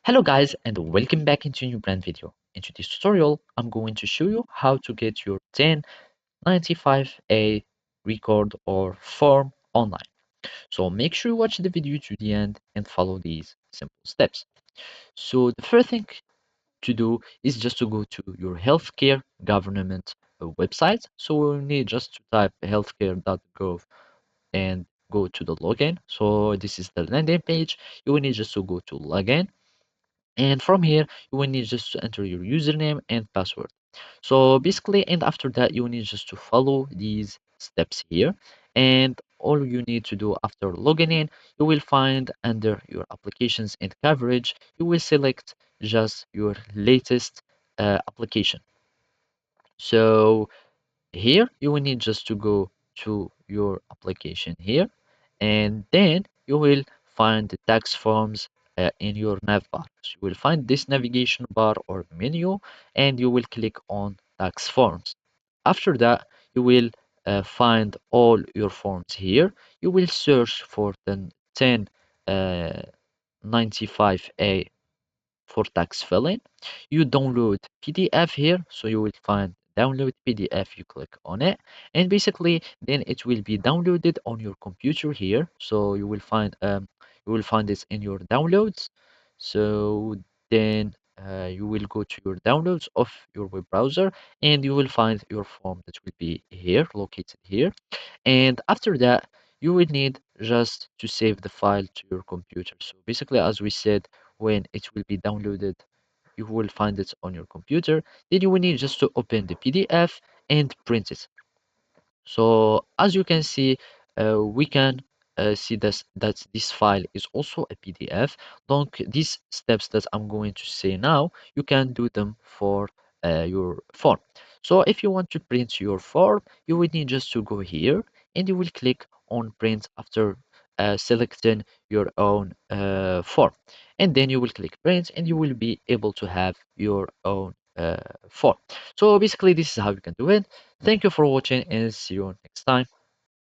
Hello guys and welcome back into a new brand video. In today's tutorial, I'm going to show you how to get your 1095A record or form online. So make sure you watch the video to the end and follow these simple steps. So the first thing to do is just to go to your healthcare government website. So we'll need just to type healthcare.gov and go to the login. So this is the landing page. You will need just to go to login, and from here you will need just to enter your username and password. So basically, and after that you will need just to follow these steps here, and all you need to do after logging in, you will find under your applications and coverage, you will select just your latest application. So here you will need just to go to your application here, and then you will find the tax forms in your nav bar. So you will find this navigation bar or menu, and you will click on tax forms. After that, you will find all your forms here. You will search for the 1095A for tax filing. You download PDF here, so you will find download PDF. You click on it, and basically then it will be downloaded on your computer here. So you will find this in your downloads. So then you will go to your downloads of your web browser, and you will find your form that will be here, located here. And after that, you will need just to save the file to your computer. So basically, as we said, when it will be downloaded, you will find it on your computer. Then you will need just to open the PDF and print it. So as you can see, we can see that this file is also a PDF. Donc these steps that I'm going to say now, you can do them for your form. So if you want to print your form, you will need just to go here, and you will click on print after selecting your own form, and then you will click print, and you will be able to have your own form. So basically this is how you can do it. Thank you for watching and see you next time.